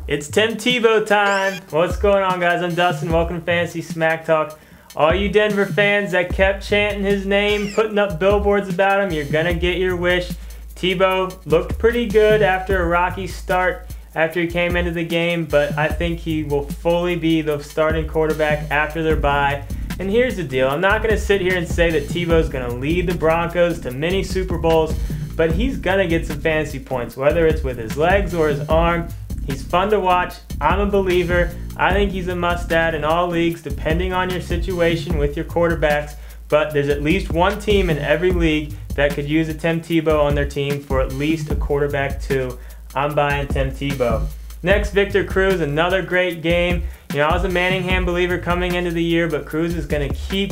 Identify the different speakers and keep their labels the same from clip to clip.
Speaker 1: It's Tim Tebow time. What's going on, guys? I'm Dustin. Welcome to Fantasy Smack Talk. All you Denver fans that kept chanting his name, putting up billboards about him, you're gonna get your wish. Tebow looked pretty good after a rocky start after he came into the game, but I think he will fully be the starting quarterback after their bye. And here's the deal. I'm not gonna sit here and say that Tebow's gonna lead the Broncos to many Super Bowls, but he's gonna get some fantasy points, whether it's with his legs or his arm. He's fun to watch. I'm a believer. I think he's a must-add in all leagues, depending on your situation with your quarterbacks. But there's at least one team in every league that could use a Tim Tebow on their team for at least a quarterback too. I'm buying Tim Tebow. Next, Victor Cruz, another great game. I was a Manningham believer coming into the year, but Cruz is going to keep,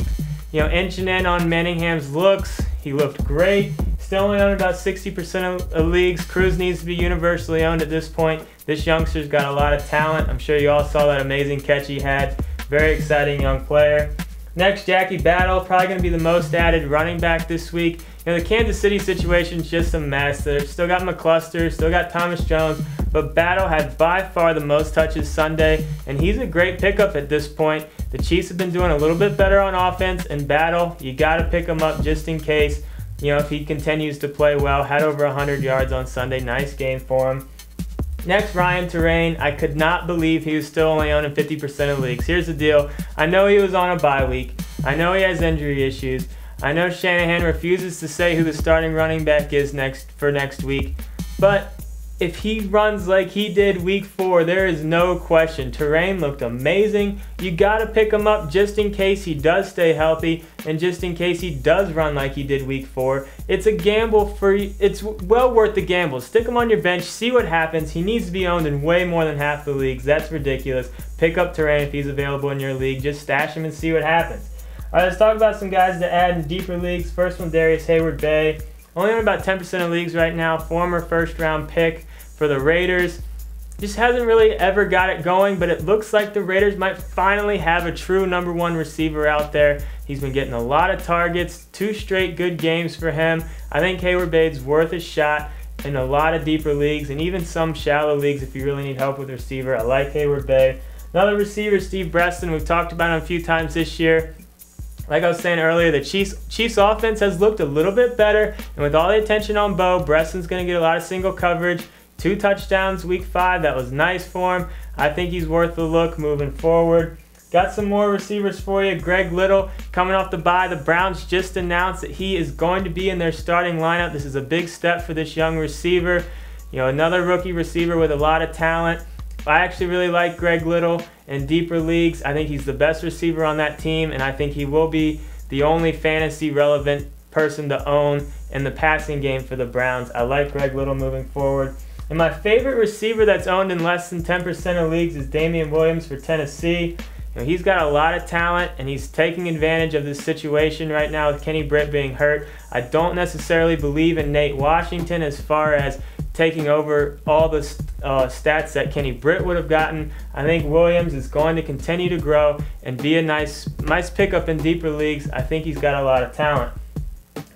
Speaker 1: inching in on Manningham's looks. He looked great. Still only owned about 60% of leagues. Cruz needs to be universally owned at this point. This youngster's got a lot of talent. I'm sure you all saw that amazing catch he had. Very exciting young player. Next, Jackie Battle, probably going to be the most added running back this week. The Kansas City situation is just a mess. They've still got McCluster, still got Thomas Jones, but Battle had by far the most touches Sunday, and he's a great pickup at this point. The Chiefs have been doing a little bit better on offense, and Battle, you got to pick him up just in case. If he continues to play well, had over 100 yards on Sunday. Nice game for him. Next, Ryan Terrain. I could not believe he was still only owning 50% of leagues. Here's the deal. I know he was on a bye week. I know he has injury issues. I know Shanahan refuses to say who the starting running back is for next week. But if he runs like he did week 4, there is no question. Terrain looked amazing. You got to pick him up just in case he does stay healthy and just in case he does run like he did week 4. It's a gamble it's well worth the gamble. Stick him on your bench, see what happens. He needs to be owned in way more than half the leagues. That's ridiculous. Pick up Terrain if he's available in your league. Just stash him and see what happens. All right, let's talk about some guys to add in deeper leagues. First one, Darius Hayward-Bay. Only on about 10% of leagues right now. Former first-round pick for the Raiders. Just hasn't really ever got it going, but it looks like the Raiders might finally have a true #1 receiver out there. He's been getting a lot of targets, 2 straight good games for him. I think Hayward-Bay's worth a shot in a lot of deeper leagues and even some shallow leagues if you really need help with a receiver. I like Hayward-Bay. Another receiver, Steve Breston. We've talked about him a few times this year. Like I was saying earlier, the Chiefs offense has looked a little bit better, and with all the attention on Bo, Breston's going to get a lot of single coverage. 2 touchdowns week 5. That was nice for him. I think he's worth a look moving forward. Got some more receivers for you. Greg Little coming off the bye. The Browns just announced that he is going to be in their starting lineup. This is a big step for this young receiver. Another rookie receiver with a lot of talent. I actually really like Greg Little in deeper leagues. I think he's the best receiver on that team, and I think he will be the only fantasy relevant person to own in the passing game for the Browns. I like Greg Little moving forward. And my favorite receiver that's owned in less than 10% of leagues is Damian Williams for Tennessee. He's got a lot of talent, and he's taking advantage of this situation right now with Kenny Britt being hurt. I don't necessarily believe in Nate Washington as far as taking over all the stats that Kenny Britt would have gotten. I think Williams is going to continue to grow and be a nice pickup in deeper leagues. I think he's got a lot of talent.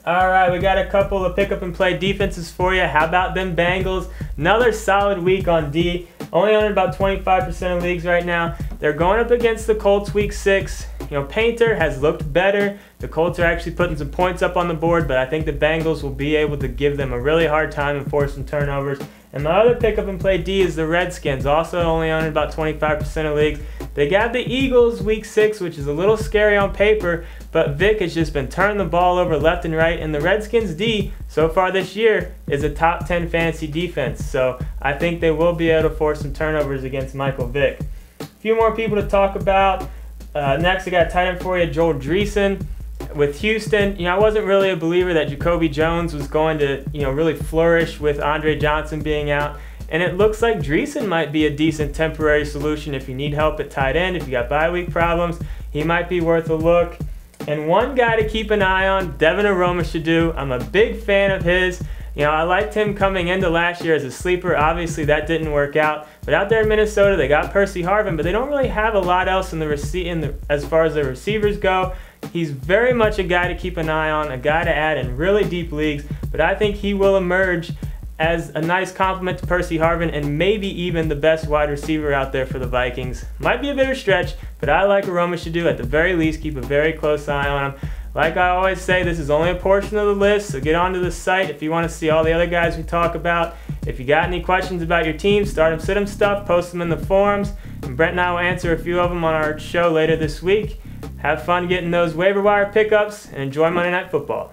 Speaker 1: All right, we got a couple of pick up and play defenses for you. How about them Bengals? Another solid week on D. Only on about 25% of leagues right now. They're going up against the Colts week 6. Painter has looked better. The Colts are actually putting some points up on the board, but I think the Bengals will be able to give them a really hard time and force some turnovers. And my other pick up and play D is the Redskins, also only on about 25% of leagues. They got the Eagles week 6, which is a little scary on paper, but Vic has just been turning the ball over left and right, and the Redskins D so far this year is a top 10 fantasy defense. So I think they will be able to force some turnovers against Michael Vick. A few more people to talk about. Next, I got a tight end for you, Joel Dreesen. With Houston, I wasn't really a believer that Jacoby Jones was going to, really flourish with Andre Johnson being out. And it looks like Dreesen might be a decent temporary solution if you need help at tight end, if you got bye week problems. He might be worth a look. And one guy to keep an eye on, Devin Aromashodu. I'm a big fan of his. I liked him coming into last year as a sleeper. Obviously, that didn't work out. But out there in Minnesota, they got Percy Harvin, but they don't really have a lot else as far as the receivers go. He's very much a guy to keep an eye on, a guy to add in really deep leagues. But I think he will emerge as a nice compliment to Percy Harvin and maybe even the best wide receiver out there for the Vikings. Might be a bit of a stretch, but I like Aromashodu. At the very least, keep a very close eye on him. Like I always say, this is only a portion of the list, so get onto the site if you want to see all the other guys we talk about. If you got any questions about your team, start 'em, sit 'em stuff, post them in the forums, and Brent and I will answer a few of them on our show later this week. Have fun getting those waiver wire pickups, and enjoy Monday Night Football.